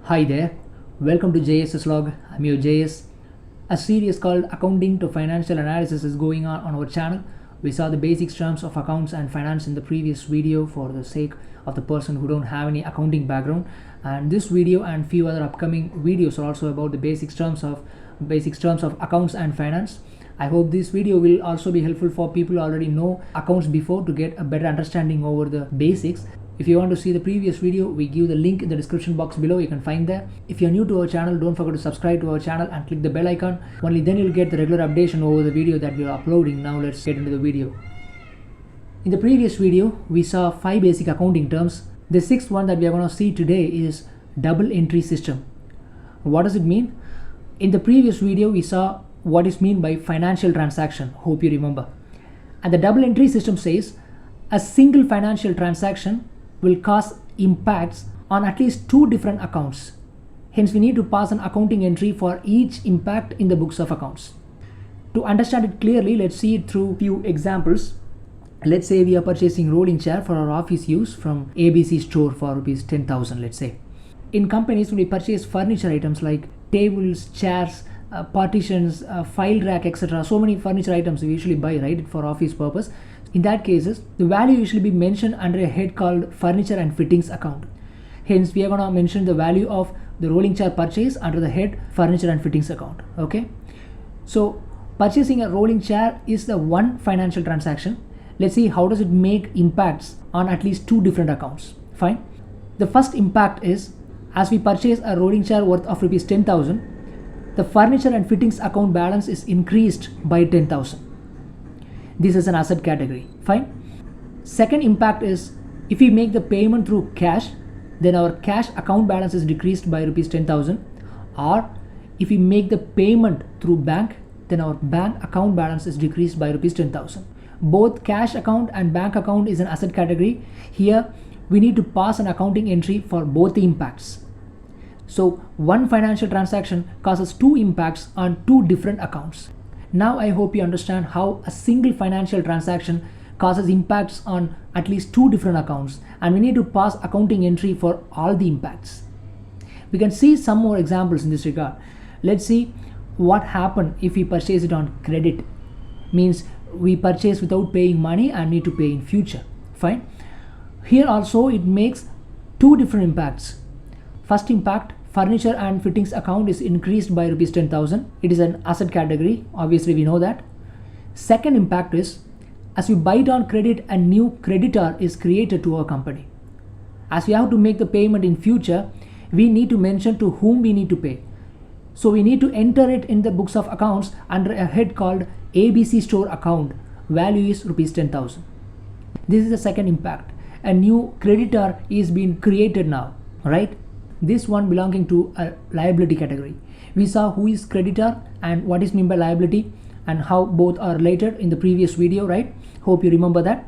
Hi there, welcome to JS's Log. I'm your JS. A series called Accounting to Financial Analysis is going on our channel. We saw the basic terms of accounts and finance in the previous video for the sake of the person who don't have any accounting background. And this video and few other upcoming videos are also about the basic terms of accounts and finance. I hope this video will also be helpful for people who already know accounts before to get a better understanding over the basics. If you want to see the previous video, we give the link in the description box below. You can find there. If you're new to our channel, don't forget to subscribe to our channel and click the bell icon. Only then you'll get the regular updation over the video that we are uploading. Now let's get into the video. In the previous video, we saw 5 basic accounting terms. The sixth one that we are going to see today is double entry system. What does it mean? In the previous video, we saw what is meant by financial transaction. Hope you remember. And the double entry system says a single financial transaction will cause impacts on at least 2 different accounts. Hence, we need to pass an accounting entry for each impact in the books of accounts. To understand it clearly, let's see it through few examples. Let's say we are purchasing rolling chair for our office use from ABC store for rupees 10,000, let's say. In companies, when we purchase furniture items like tables, chairs, partitions, file rack, etc. So many furniture items we usually buy, right, for office purpose. In that cases, the value usually be mentioned under a head called furniture and fittings account. Hence, we are going to mention the value of the rolling chair purchase under the head furniture and fittings account. Okay. So, purchasing a rolling chair is the one financial transaction. Let's see how does it make impacts on at least 2 different accounts. Fine. The first impact is, as we purchase a rolling chair worth of rupees 10,000, the furniture and fittings account balance is increased by 10,000. This is an asset category. Fine. Second impact is, if we make the payment through cash, then our cash account balance is decreased by rupees 10,000. Or if we make the payment through bank, then our bank account balance is decreased by rupees 10,000. Both cash account and bank account is an asset category. Here we need to pass an accounting entry for both the impacts. So one financial transaction causes 2 impacts on 2 different accounts. Now I hope you understand how a single financial transaction causes impacts on at least 2 different accounts, and we need to pass accounting entry for all the impacts. We can see some more examples in this regard. Let's see what happens if we purchase it on credit. Means we purchase without paying money and need to pay in future. Fine. Here also it makes 2 different impacts. First impact, furniture and fittings account is increased by rupees 10,000. It is an asset category. Obviously, we know that. Second impact is, as we buy it on credit, a new creditor is created to our company. As we have to make the payment in future, we need to mention to whom we need to pay. So we need to enter it in the books of accounts under a head called ABC store account. Value is rupees 10,000. This is the second impact. A new creditor is being created now, right? This one belonging to a liability category. We saw who is creditor and what is meant by liability and how both are related in the previous video, right? Hope you remember that.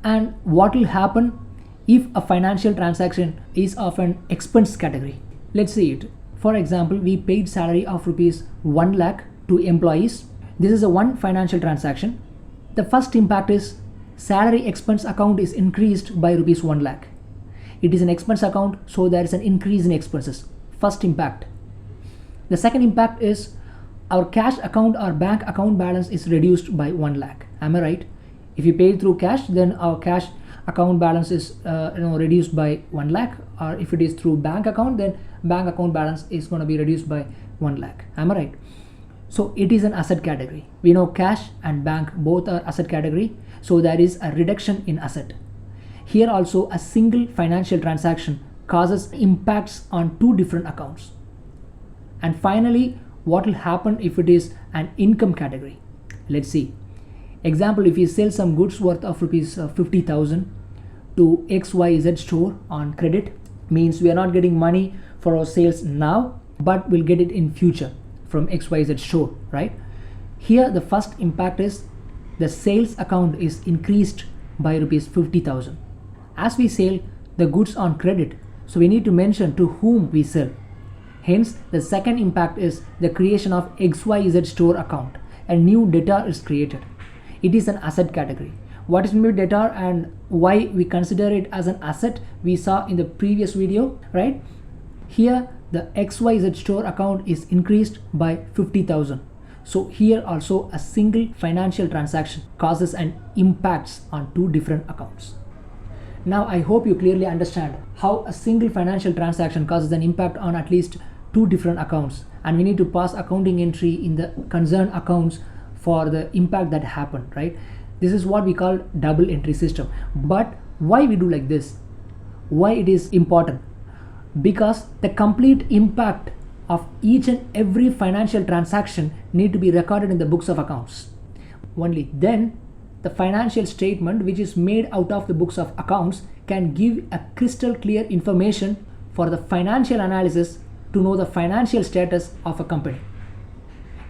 And what will happen if a financial transaction is of an expense category? Let's see it. For example, we paid salary of rupees 1 lakh to employees. This is a one financial transaction. The first impact is salary expense account is increased by rupees 1 lakh. It is an expense account, so there is an increase in expenses. First impact. The second impact is our cash account or bank account balance is reduced by 1 lakh. Am I right? If you pay through cash, then our cash account balance is reduced by 1 lakh. Or if it is through bank account, then bank account balance is going to be reduced by 1 lakh. Am I right? So it is an asset category. We know cash and bank both are asset category. So there is a reduction in asset. Here also a single financial transaction causes impacts on 2 different accounts. And finally, what will happen if it is an income category? Let's see. Example, if you sell some goods worth of rupees 50,000 to XYZ store on credit, means we are not getting money for our sales now, but we'll get it in future from XYZ store, right? Here the first impact is the sales account is increased by rupees 50,000. As we sell the goods on credit, so we need to mention to whom we sell. Hence, the second impact is the creation of XYZ store account. A new debtor is created. It is an asset category. What is meant by debtor and why we consider it as an asset we saw in the previous video, right? Here the XYZ store account is increased by 50,000. So here also a single financial transaction causes an impacts on two different accounts. Now I hope you clearly understand how a single financial transaction causes an impact on at least two different accounts, and we need to pass accounting entry in the concerned accounts for the impact that happened, right? This is what we call double entry system. But why we do like this? Why it is important? Because the complete impact of each and every financial transaction need to be recorded in the books of accounts. Only then the financial statement which is made out of the books of accounts can give a crystal clear information for the financial analysis to know the financial status of a company.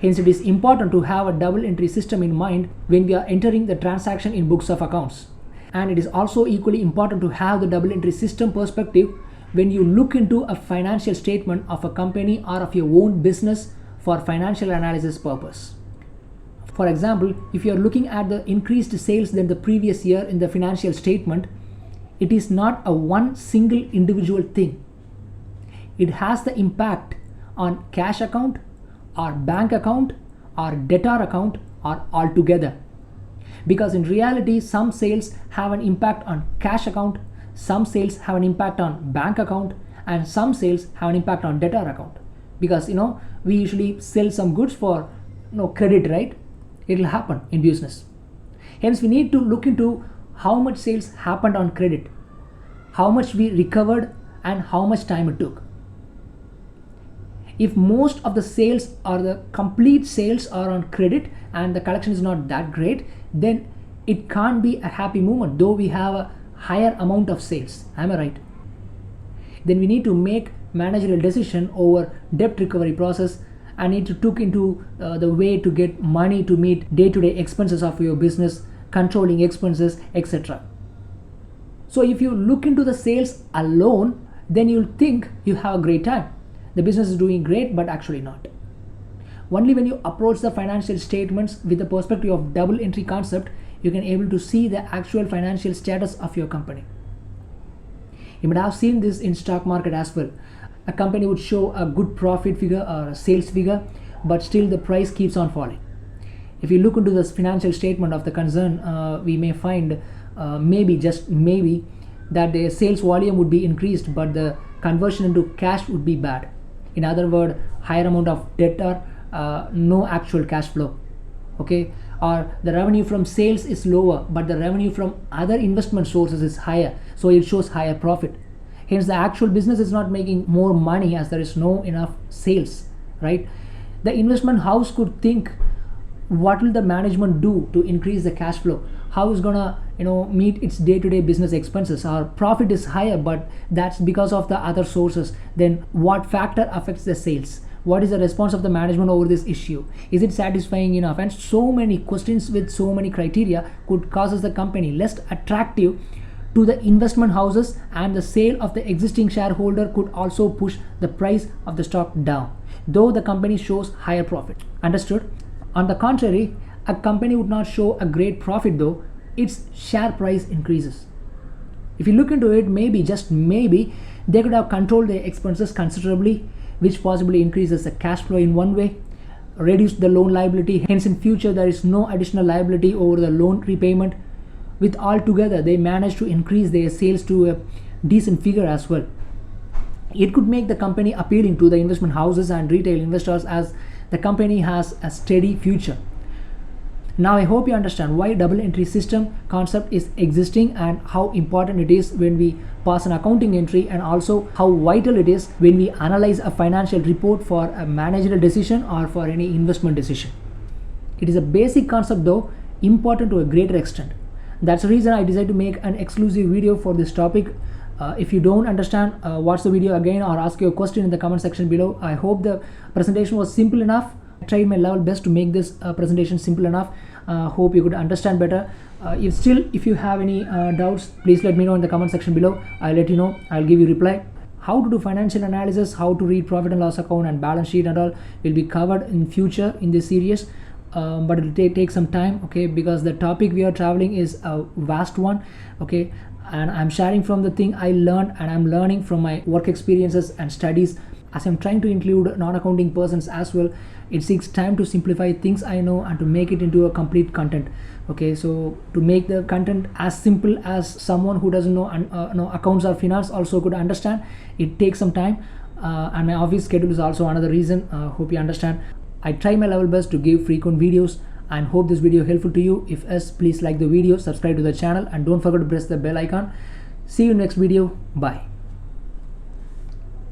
Hence it is important to have a double entry system in mind when we are entering the transaction in books of accounts. And it is also equally important to have the double entry system perspective when you look into a financial statement of a company or of your own business for financial analysis purpose. For example, if you are looking at the increased sales than the previous year in the financial statement, it is not a one single individual thing. It has the impact on cash account or bank account or debtor account or all together. Because in reality, some sales have an impact on cash account, some sales have an impact on bank account, and some sales have an impact on debtor account. Because we usually sell some goods for credit, right? It will happen in business. Hence we need to look into how much sales happened on credit, how much we recovered, and how much time it took. If most of the sales or the complete sales are on credit and the collection is not that great, then it can't be a happy moment, though we have a higher amount of sales. Am I right? Then we need to make managerial decision over debt recovery process and need to look into the way to get money to meet day-to-day expenses of your business, controlling expenses, etc. So if you look into the sales alone, then you'll think you have a great time. The business is doing great, but actually not. Only when you approach the financial statements with the perspective of double entry concept, you can able to see the actual financial status of your company. You might have seen this in stock market as well. A company would show a good profit figure or a sales figure, but still the price keeps on falling. If you look into this financial statement of the concern, we may find maybe, just maybe, that the sales volume would be increased, but the conversion into cash would be bad. In other words, higher amount of debt or no actual cash flow. Okay, or the revenue from sales is lower, but the revenue from other investment sources is higher, so it shows higher profit. Hence the actual business is not making more money as there is no enough sales, right? The investment house could think, what will the management do to increase the cash flow? How is gonna meet its day-to-day business expenses? Our profit is higher, but that's because of the other sources. Then what factor affects the sales? What is the response of the management over this issue? Is it satisfying enough? And so many questions with so many criteria could cause the company less attractive to the investment houses, and the sale of the existing shareholder could also push the price of the stock down, though the company shows higher profit. Understood? On the contrary, a company would not show a great profit though its share price increases. If you look into it, maybe, just maybe, they could have controlled their expenses considerably, which possibly increases the cash flow in one way, reduced the loan liability, hence in future there is no additional liability over the loan repayment. With all together, they managed to increase their sales to a decent figure as well. It could make the company appealing to the investment houses and retail investors, as the company has a steady future. Now I hope you understand why double entry system concept is existing and how important it is when we pass an accounting entry, and also how vital it is when we analyze a financial report for a managerial decision or for any investment decision. It is a basic concept though, important to a greater extent. That's the reason I decided to make an exclusive video for this topic. If you don't understand, watch the video again or ask your question in the comment section below. I hope the presentation was simple enough. I tried my level best to make this presentation simple enough. Hope you could understand better. If you have any doubts, please let me know in the comment section below. I'll let you know. I'll give you reply. How to do financial analysis, how to read profit and loss account and balance sheet and all will be covered in future in this series. But it will take some time, okay, because the topic we are traveling is a vast one, okay. and I'm sharing from the thing I learned, and I'm learning from my work experiences and studies. As I'm trying to include non-accounting persons as well, it takes time to simplify things I know and to make it into a complete content. Okay, so to make the content as simple as someone who doesn't know accounts or finance also could understand, it takes some time, and my office schedule is also another reason. Hope you understand. I try my level best to give frequent videos, and hope this video helpful to you. If yes, please like the video, subscribe to the channel, and don't forget to press the bell icon. See you next video. Bye.